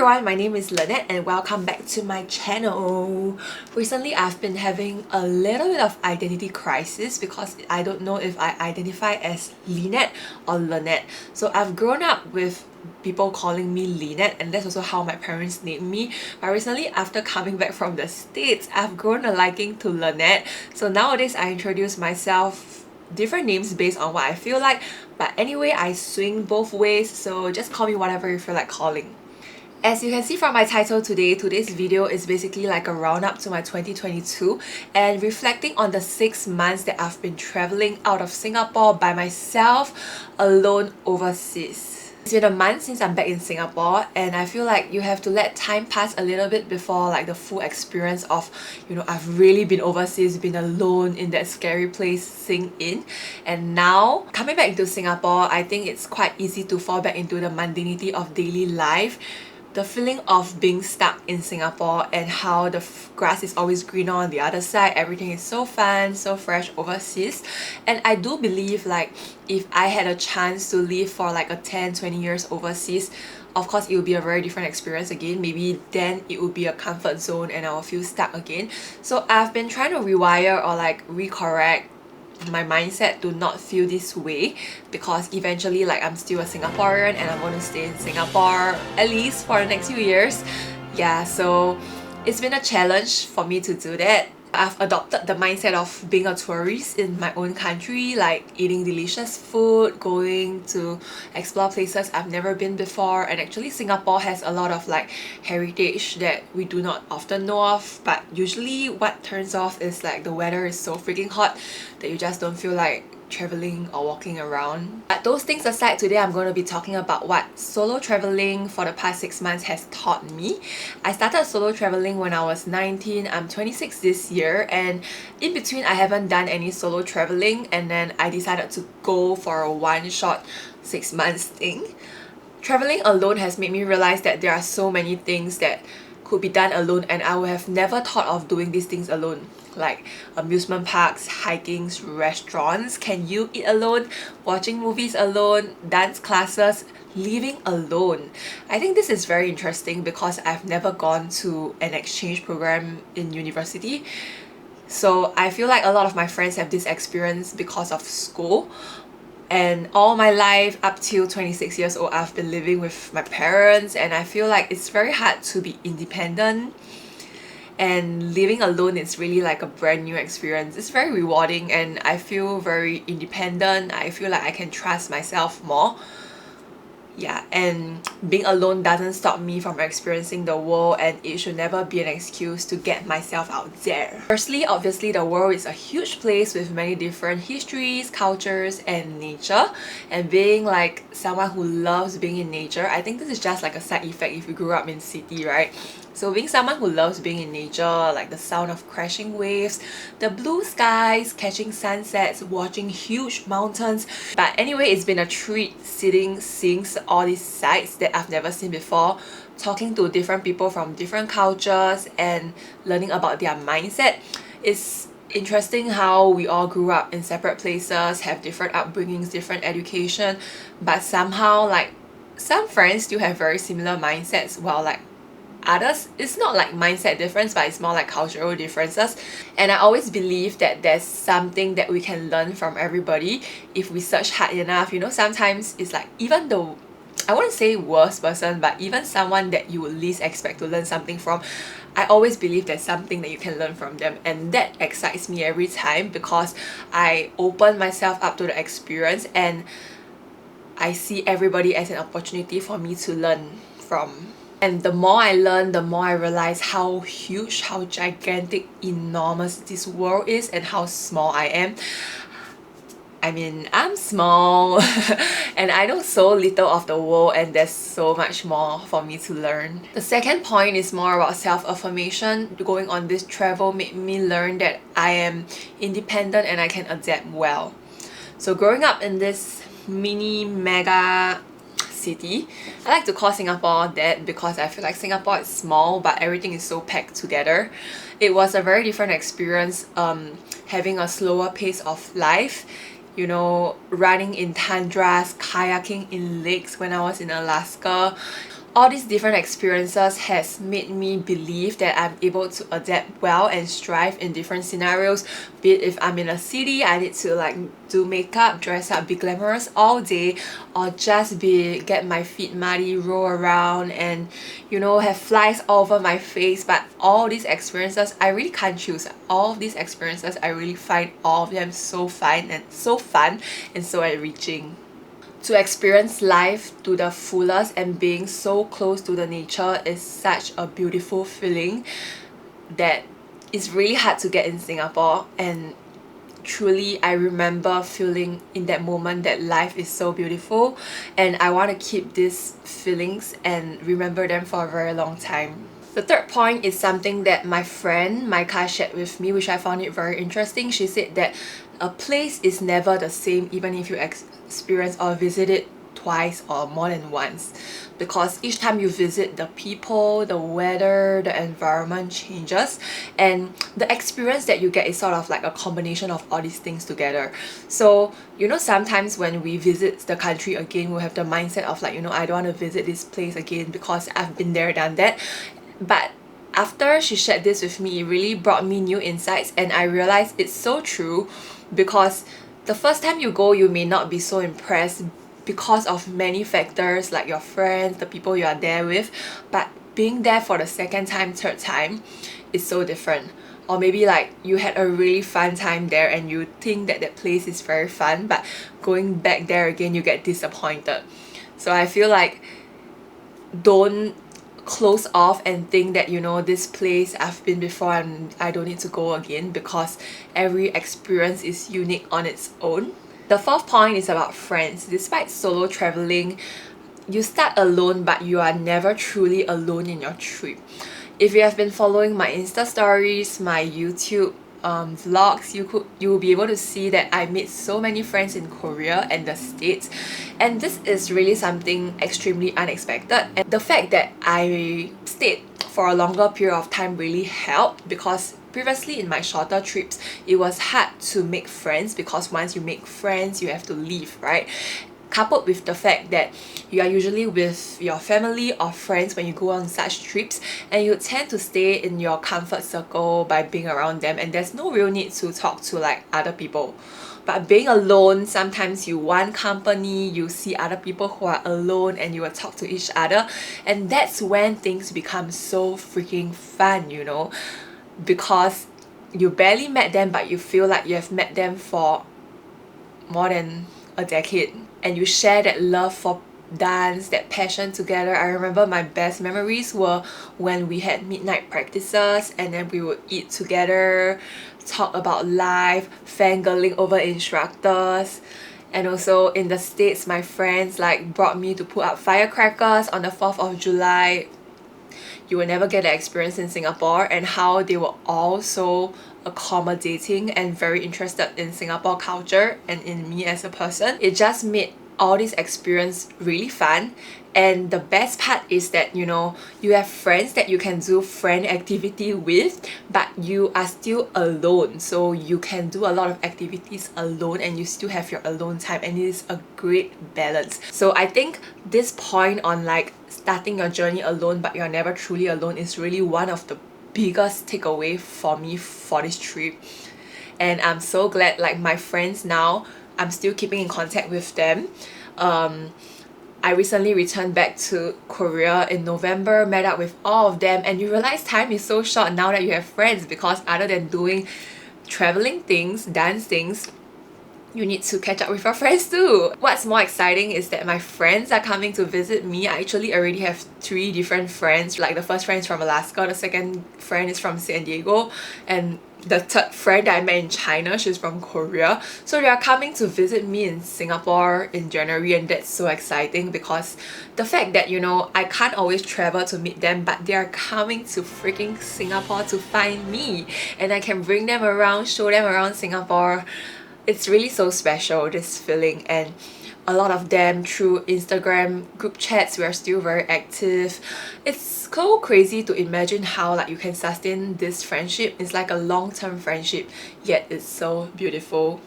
everyone, my name is Lynette and welcome back to my channel. Recently, I've been having a little bit of identity crisis because I don't know if I identify as Lynette or Lynette. So I've grown up with people calling me Lynette, and that's also how my parents named me. But recently, after coming back from the States, I've grown a liking to Lynette. So nowadays, I introduce myself different names based on what I feel like. But anyway, I swing both ways, so just call me whatever you feel like calling. As you can see from my title today, today's video is basically like a roundup to my 2022 and reflecting on the 6 months that I've been traveling out of Singapore by myself, alone overseas. It's been a month since I'm back in Singapore, and I feel like you have to let time pass a little bit before like the full experience of, I've really been overseas, been alone in that scary place sink in. And now, coming back into Singapore, I think it's quite easy to fall back into the mundanity of daily life. The feeling of being stuck in Singapore and how the grass is always greener on the other side, everything is so fun, so fresh overseas. And I do believe like if I had a chance to live for like a 10-20 years overseas, of course it would be a very different experience again. Maybe then it would be a comfort zone and I'll feel stuck again. So I've been trying to rewire or like recorrect my mindset to not feel this way, because eventually like I'm still a Singaporean and I'm going to stay in Singapore at least for the next few years. Yeah, so it's been a challenge for me to do that. I've adopted the mindset of being a tourist in my own country, like eating delicious food, going to explore places I've never been before. And actually Singapore has a lot of like heritage that we do not often know of, but usually what turns off is like the weather is so freaking hot that you just don't feel like traveling or walking around. But those things aside, today I'm going to be talking about what solo traveling for the past 6 months has taught me. I started solo traveling when I was 19. I'm 26 this year, and in between I haven't done any solo traveling, and then I decided to go for a one-shot 6 months thing. Traveling alone has made me realize that there are so many things that could be done alone, and I would have never thought of doing these things alone, like amusement parks, hiking, restaurants. Can you eat alone? Watching movies alone, dance classes, living alone. I think this is very interesting because I've never gone to an exchange program in university. So I feel like a lot of my friends have this experience because of school. And all my life up till 26 years old, I've been living with my parents, and I feel like it's very hard to be independent. And living alone is really like a brand new experience. It's very rewarding and I feel very independent. I feel like I can trust myself more. Yeah, and being alone doesn't stop me from experiencing the world, and it should never be an excuse to get myself out there. Firstly, obviously the world is a huge place with many different histories, cultures and nature, and being like someone who loves being in nature, I think this is just like a side effect if you grew up in city, right? So being someone who loves being in nature, like the sound of crashing waves, the blue skies, catching sunsets, watching huge mountains. But anyway, it's been a treat seeing all these sights that I've never seen before, talking to different people from different cultures and learning about their mindset. It's interesting how we all grew up in separate places, have different upbringings, different education, but somehow like some friends still have very similar mindsets, while like others, it's not like mindset difference, but it's more like cultural differences. And I always believe that there's something that we can learn from everybody if we search hard enough. Sometimes it's like even though I wouldn't say worst person, but even someone that you would least expect to learn something from, I always believe there's something that you can learn from them, and that excites me every time because I open myself up to the experience and I see everybody as an opportunity for me to learn from. And the more I learn, the more I realize how huge, how gigantic, enormous this world is and how small I am. I mean, I'm small and I know so little of the world, and there's so much more for me to learn. The second point is more about self-affirmation. Going on this travel made me learn that I am independent and I can adapt well. So growing up in this mega city, I like to call Singapore that because I feel like Singapore is small but everything is so packed together. It was a very different experience having a slower pace of life, running in tundras, kayaking in lakes when I was in Alaska, All these different experiences has made me believe that I'm able to adapt well and strive in different scenarios. Be it if I'm in a city, I need to like do makeup, dress up, be glamorous all day, or just get my feet muddy, roll around, and you know, have flies all over my face. But all these experiences, I really can't choose. All of these experiences, I really find all of them so fun and so enriching. To experience life to the fullest and being so close to the nature is such a beautiful feeling that is really hard to get in Singapore. And truly, I remember feeling in that moment that life is so beautiful, and I want to keep these feelings and remember them for a very long time. The third point is something that my friend Maika shared with me, which I found it very interesting. She said that a place is never the same even if you experience or visit it twice or more than once, because each time you visit, the people, the weather, the environment changes, and the experience that you get is sort of like a combination of all these things together. So you know, sometimes when we visit the country again, we'll have the mindset of like, you know, I don't want to visit this place again because I've been there, done that. But after she shared this with me, it really brought me new insights, and I realized it's so true, because the first time you go, you may not be so impressed because of many factors like your friends, the people you are there with, but being there for the second time, third time is so different. Or maybe like you had a really fun time there and you think that that place is very fun, but going back there again, you get disappointed. So I feel like don't close off and think that, you know, this place I've been before and I don't need to go again, because every experience is unique on its own. The fourth point is about friends. Despite solo traveling, you start alone, but you are never truly alone in your trip. If you have been following my Insta stories, my YouTube vlogs, you will be able to see that I made so many friends in Korea and the States, and this is really something extremely unexpected. And the fact that I stayed for a longer period of time really helped, because previously in my shorter trips it was hard to make friends, because once you make friends you have to leave, right? Coupled with the fact that you are usually with your family or friends when you go on such trips, and you tend to stay in your comfort circle by being around them, and there's no real need to talk to like other people. But being alone, sometimes you want company, you see other people who are alone and you will talk to each other, and that's when things become so freaking fun, you know, because you barely met them but you feel like you have met them for more than a decade, and you share that love for dance, that passion together. I remember my best memories were when we had midnight practices and then we would eat together, talk about life, fangirling over instructors. And also in the States, my friends like brought me to put up firecrackers on the 4th of July. You will never get that experience in Singapore, and how they were all so accommodating and very interested in Singapore culture and in me as a person. It just made all this experience really fun. And the best part is that, you know, you have friends that you can do friend activity with, but you are still alone, so you can do a lot of activities alone and you still have your alone time, and it is a great balance. So I think this point on like starting your journey alone but you're never truly alone is really one of the biggest takeaway for me for this trip. And I'm so glad, like my friends now, I'm still keeping in contact with them. I recently returned back to Korea in November, met up with all of them, and you realize time is so short now that you have friends, because other than doing traveling things, dance things, you need to catch up with your friends too. What's more exciting is that my friends are coming to visit me. I actually already have 3 different friends. Like the first friend is from Alaska, the second friend is from San Diego, and the third friend that I met in China, she's from Korea. So they are coming to visit me in Singapore in January, and that's so exciting, because the fact that, you know, I can't always travel to meet them, but they are coming to freaking Singapore to find me, and I can bring them around, show them around Singapore. It's really so special, this feeling. And a lot of them through Instagram group chats, we are still very active. It's so crazy to imagine how like you can sustain this friendship. It's like a long-term friendship, yet it's so beautiful.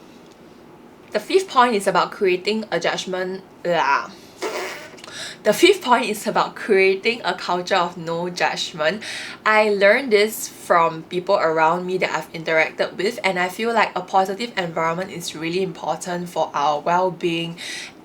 The 5th point is about creating a judgement. The fifth point is about creating a culture of no judgment. I learned this from people around me that I've interacted with, and I feel like a positive environment is really important for our well-being.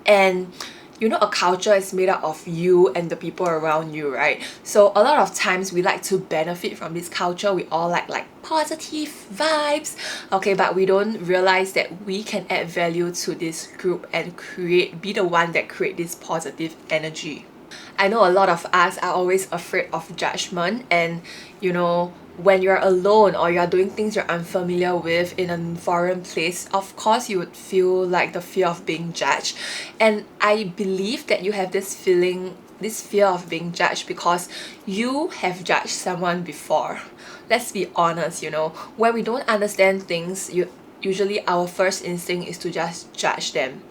And you know, a culture is made up of you and the people around you, right? So a lot of times we like to benefit from this culture. We all like positive vibes, okay, but we don't realize that we can add value to this group and be the one that create this positive energy. I know a lot of us are always afraid of judgment, and you know, when you're alone or you're doing things you're unfamiliar with in a foreign place, of course you would feel like the fear of being judged. And I believe that you have this feeling, this fear of being judged because you have judged someone before. Let's be honest, you know, when we don't understand things, usually our first instinct is to just judge them.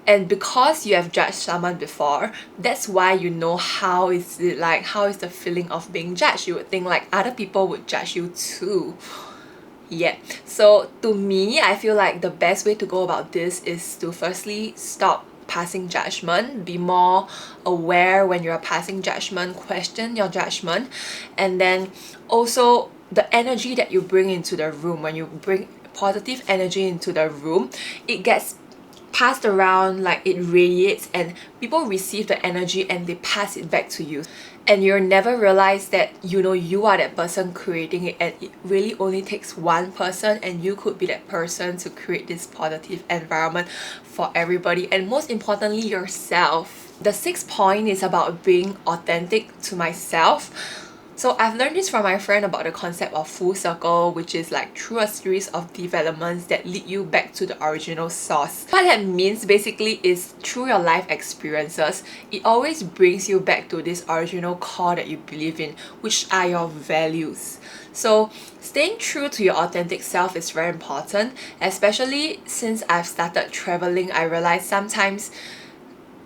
And because you have judged someone before, that's why you know how is it like, how is the feeling of being judged. You would think like other people would judge you too. Yeah, so to me, I feel like the best way to go about this is to firstly stop passing judgment, be more aware when you're passing judgment, question your judgment, and then also the energy that you bring into the room. When you bring positive energy into the room, it gets passed around, like it radiates, and people receive the energy and they pass it back to you, and you'll never realize that you know you are that person creating it, and it really only takes one person, and you could be that person to create this positive environment for everybody, and most importantly yourself. The sixth point is about being authentic to myself. So I've learned this from my friend about the concept of full circle, which is like through a series of developments that lead you back to the original source. What that means basically is through your life experiences, it always brings you back to this original core that you believe in, which are your values. So staying true to your authentic self is very important, especially since I've started traveling. I realize sometimes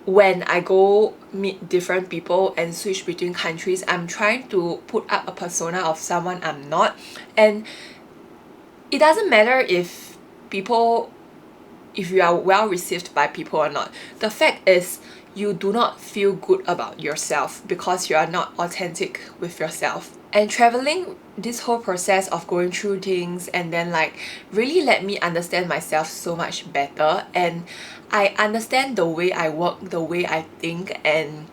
when I go meet different people and switch between countries, I'm trying to put up a persona of someone I'm not, and it doesn't matter if you are well received by people or not. The fact is you do not feel good about yourself because you are not authentic with yourself. And traveling, this whole process of going through things and then like really let me understand myself so much better, and I understand the way I work, the way I think, and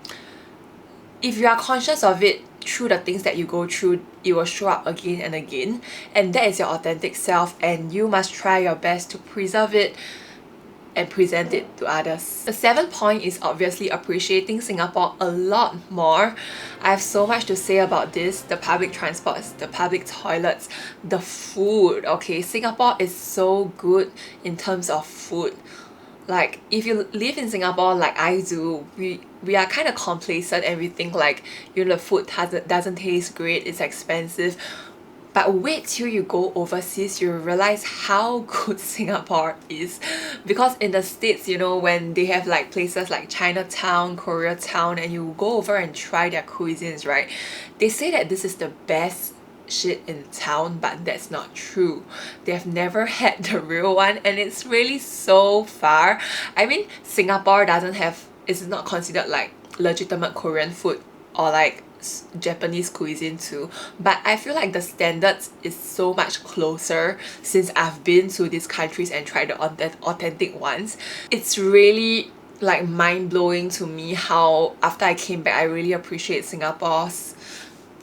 if you are conscious of it through the things that you go through, it will show up again and again, and that is your authentic self, and you must try your best to preserve it and present it to others. The seventh point is obviously appreciating Singapore a lot more. I have so much to say about this: the public transports, the public toilets, the food. Okay, Singapore is so good in terms of food. Like if you live in Singapore like I do, we are kind of complacent and we think like, you know, the food doesn't taste great, it's expensive. But wait till you go overseas, you realize how good Singapore is. Because in the States, you know, when they have like places like Chinatown, Koreatown, and you go over and try their cuisines, right? They say that this is the best shit in town, but that's not true. They have never had the real one, and it's really so far. I mean, Singapore is not considered like legitimate Korean food or like Japanese cuisine too, but I feel like the standards is so much closer since I've been to these countries and tried the authentic ones. It's really like mind-blowing to me how after I came back I really appreciate Singapore's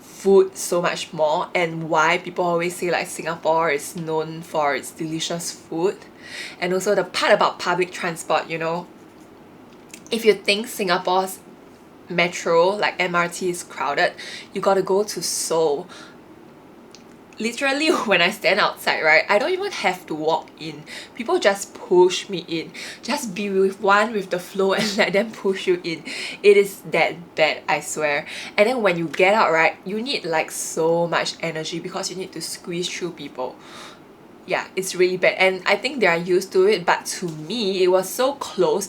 food so much more, and why people always say like Singapore is known for its delicious food. And also the part about public transport, you know, if you think Singapore's metro like MRT is crowded, you gotta go to Seoul. Literally when I stand outside, right, I don't even have to walk in. People just push me in. Just be with the flow and let them push you in. It is that bad, I swear. And then when you get out, right, you need like so much energy because you need to squeeze through people. Yeah, it's really bad, and I think they are used to it, but to me it was so close.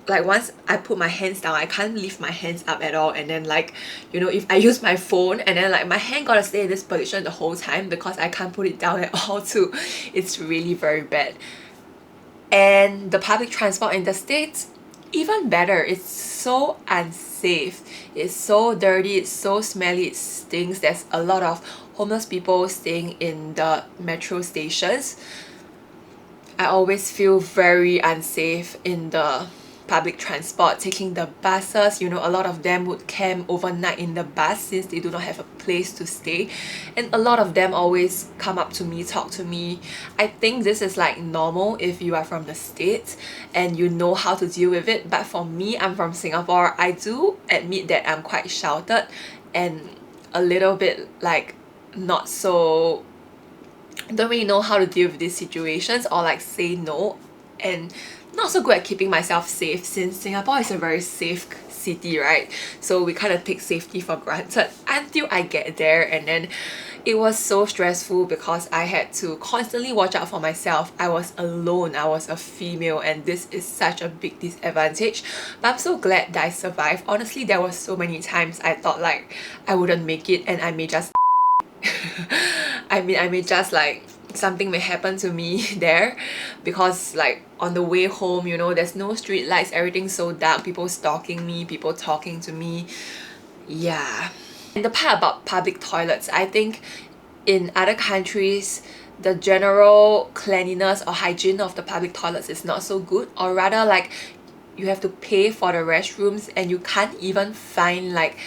Like once I put my hands down, I can't lift my hands up at all, and then like, you know, if I use my phone and then like my hand gotta stay in this position the whole time because I can't put it down at all too. It's really very bad. And the public transport in the States, even better, it's so unsafe, it's so dirty, it's so smelly, it stinks. There's a lot of homeless people staying in the metro stations. I always feel very unsafe in the public transport, taking the buses. You know, a lot of them would camp overnight in the bus since they do not have a place to stay, and a lot of them always come up to me, talk to me. I think this is like normal if you are from the States and you know how to deal with it, but for me, I'm from Singapore. I do admit that I'm quite sheltered and a little bit like not so, don't really know how to deal with these situations or like say no, and not so good at keeping myself safe since Singapore is a very safe city, right? So we kind of take safety for granted until I get there, and then it was so stressful because I had to constantly watch out for myself. I was alone, I was a female, and this is such a big disadvantage, but I'm so glad that I survived. Honestly, there were so many times I thought like I wouldn't make it and I may just I may just like something may happen to me there, because like on the way home, you know, there's no street lights, everything's so dark, people stalking me, people talking to me. Yeah. And the part about public toilets, I think in other countries the general cleanliness or hygiene of the public toilets is not so good, or rather like you have to pay for the restrooms and you can't even find like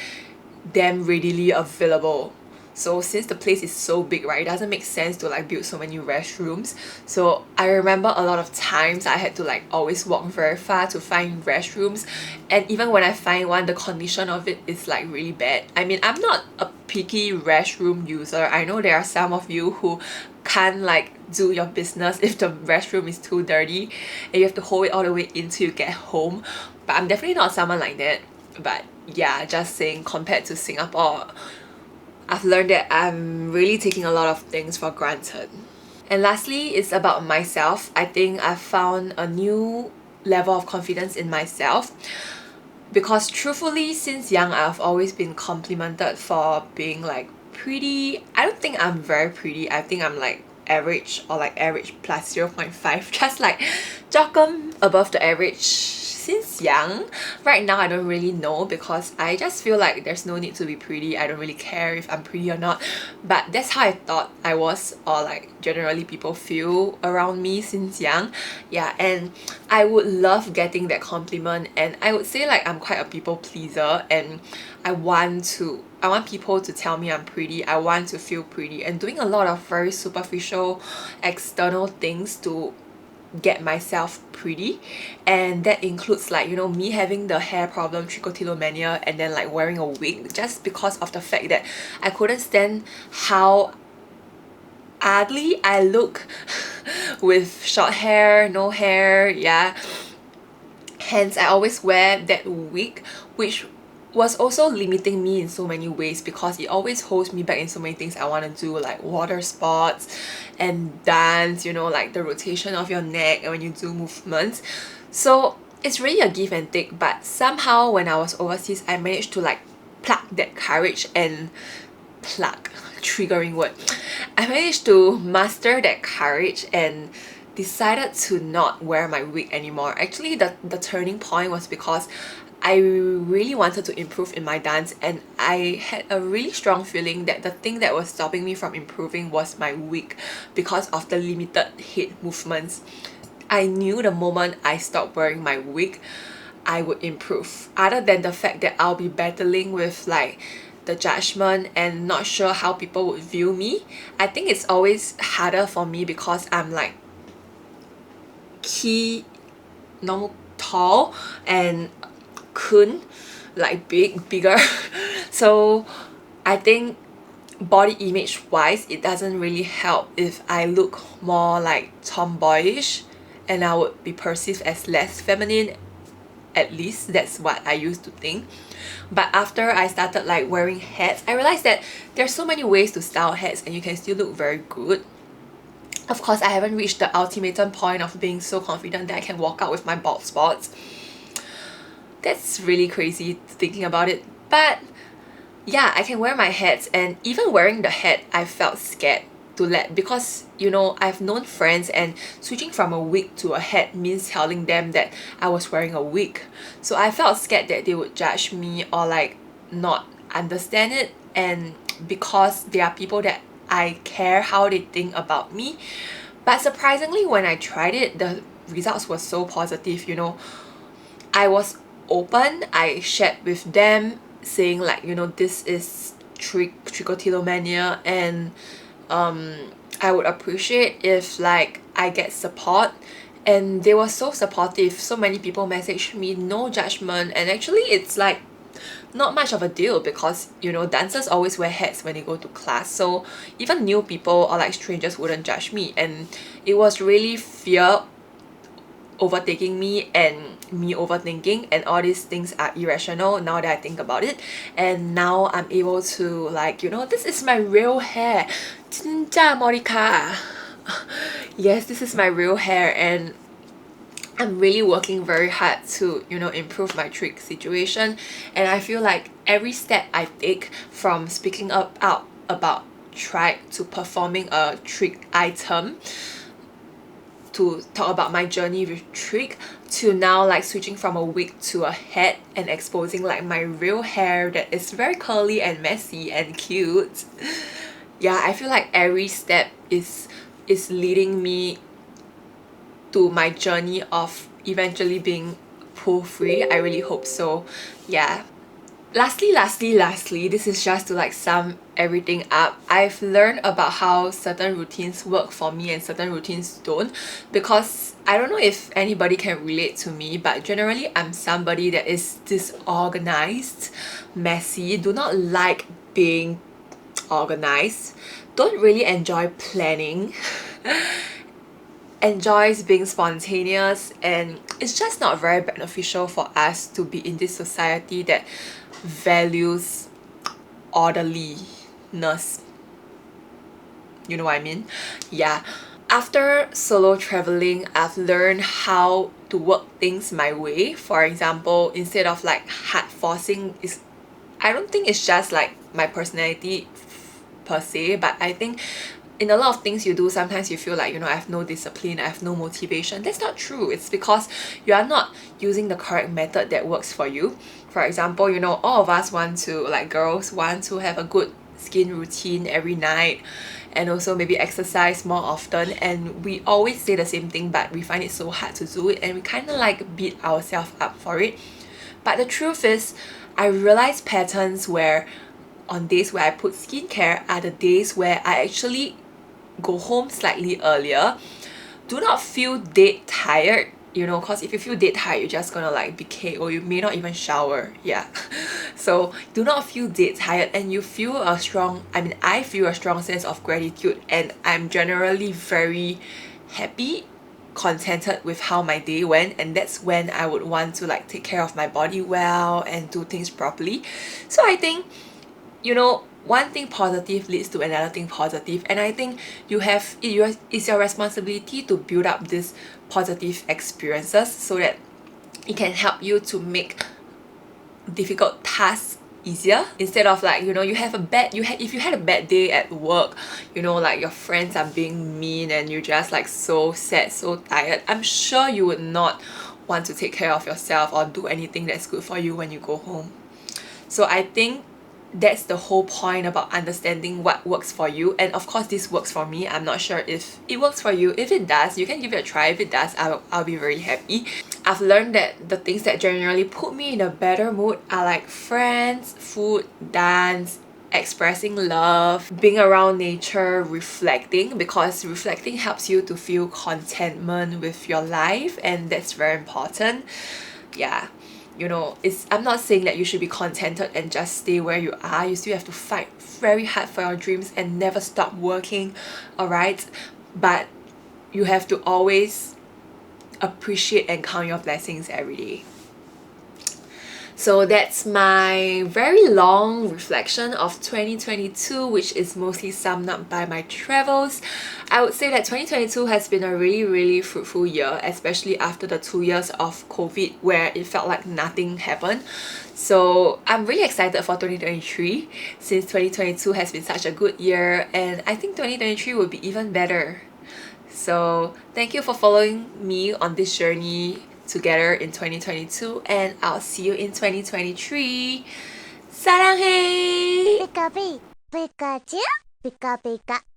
them readily available. So since the place is so big, right, it doesn't make sense to like build so many restrooms. So I remember a lot of times I had to like always walk very far to find restrooms, and even when I find one, the condition of it is like really bad. I mean, I'm not a picky restroom user. I know there are some of you who can't like do your business if the restroom is too dirty and you have to hold it all the way until you get home, but I'm definitely not someone like that. But yeah, just saying, compared to Singapore, I've learned that I'm really taking a lot of things for granted. And lastly, it's about myself. I think I've found a new level of confidence in myself, because truthfully, since young, I've always been complimented for being like pretty. I don't think I'm very pretty. I think I'm like average, or like average plus 0.5, just like jokum above the average since young. Right now I don't really know, because I just feel like there's no need to be pretty. I don't really care if I'm pretty or not, but that's how I thought I was, or like generally people feel around me since young. Yeah, and I would love getting that compliment, and I would say like I'm quite a people pleaser, and I want people to tell me I'm pretty. I want to feel pretty, and doing a lot of very superficial external things to get myself pretty. And that includes like, you know, me having the hair problem, trichotillomania, and then like wearing a wig just because of the fact that I couldn't stand how ugly I look with short hair, no hair. Yeah, hence I always wear that wig, which was also limiting me in so many ways, because it always holds me back in so many things I want to do, like water sports and dance, you know, like the rotation of your neck and when you do movements. So it's really a give and take, but somehow when I was overseas, I managed to like pluck that courage and pluck, triggering word. I managed to master that courage and decided to not wear my wig anymore. Actually, the turning point was because I really wanted to improve in my dance, and I had a really strong feeling that the thing that was stopping me from improving was my wig, because of the limited head movements. I knew the moment I stopped wearing my wig, I would improve. Other than the fact that I'll be battling with like the judgment and not sure how people would view me, I think it's always harder for me because I'm like normal tall and kun, like bigger. So I think body image wise, it doesn't really help if I look more like tomboyish, and I would be perceived as less feminine. At least that's what I used to think. But after I started like wearing hats, I realized that there's so many ways to style hats and you can still look very good. Of course, I haven't reached the ultimatum point of being so confident that I can walk out with my bald spots. That's really crazy thinking about it. But yeah, I can wear my hats, and even wearing the hat, I felt scared. to let, because you know, I've known friends and switching from a wig to a hat means telling them that I was wearing a wig. So I felt scared that they would judge me or like not understand it, and because there are people that I care how they think about me. But surprisingly, when I tried it, the results were so positive, you know. I was open, I shared with them saying like, you know, this is trichotillomania, and I would appreciate if like I get support. And they were so supportive. So many people messaged me, no judgment, and actually it's like not much of a deal because you know, dancers always wear hats when they go to class, so even new people or like strangers wouldn't judge me. And it was really fear overtaking me and me overthinking, and all these things are irrational now that I think about it. And now I'm able to like, you know, this is my real hair. 진짜 머리카. Yes, this is my real hair, and I'm really working very hard to, you know, improve my trick situation. And I feel like every step I take, from speaking up out about trick to performing a trick item, to talk about my journey with trick, to now like switching from a wig to a hat and exposing like my real hair that is very curly and messy and cute. Yeah, I feel like every step is leading me to my journey of eventually being poo free. I really hope so. Yeah. Lastly, this is just to like sum everything up. I've learned about how certain routines work for me and certain routines don't, because I don't know if anybody can relate to me, but generally I'm somebody that is disorganized, messy, do not like being organized, don't really enjoy planning, enjoys being spontaneous, and it's just not very beneficial for us to be in this society that values orderliness. You know what I mean? Yeah. After solo traveling, I've learned how to work things my way. For example, instead of like hard forcing, I don't think it's just like my personality per se, but I think in a lot of things you do, sometimes you feel like, you know, I have no discipline, I have no motivation. That's not true. It's because you are not using the correct method that works for you. For example, you know, all of us want to, like girls want to have a good skin routine every night, and also maybe exercise more often, and we always say the same thing, but we find it so hard to do it, and we kind of like beat ourselves up for it. But the truth is, I realized patterns where on days where I put skincare are the days where I actually go home slightly earlier, do not feel dead tired, you know, because if you feel dead tired, you're just gonna like be KO, you may not even shower. Yeah. So do not feel dead tired, and you feel a strong, I feel a strong sense of gratitude, and I'm generally very happy, contented with how my day went, and that's when I would want to like take care of my body well and do things properly. So I think, you know, one thing positive leads to another thing positive, and I think it's your responsibility to build up these positive experiences so that it can help you to make difficult tasks easier. Instead of like, you know, if you had a bad day at work, you know, like your friends are being mean and you're just like so sad, so tired, I'm sure you would not want to take care of yourself or do anything that's good for you when you go home. So I think that's the whole point about understanding what works for you. And of course this works for me. I'm not sure if it works for you. If it does, you can give it a try. If it does, I'll be very happy. I've learned that the things that generally put me in a better mood are like friends, food, dance, expressing love, being around nature, reflecting, because reflecting helps you to feel contentment with your life, and that's very important. Yeah. You know, I'm not saying that you should be contented and just stay where you are. You still have to fight very hard for your dreams and never stop working, alright? But you have to always appreciate and count your blessings every day. So that's my very long reflection of 2022, which is mostly summed up by my travels. I would say that 2022 has been a really fruitful year, especially after the 2 years of COVID where it felt like nothing happened. So I'm really excited for 2023 since 2022 has been such a good year, and I think 2023 will be even better. So thank you for following me on this journey together in 2022, and I'll see you in 2023. 사랑해! Pika pika, Pikachu, Pika Pika.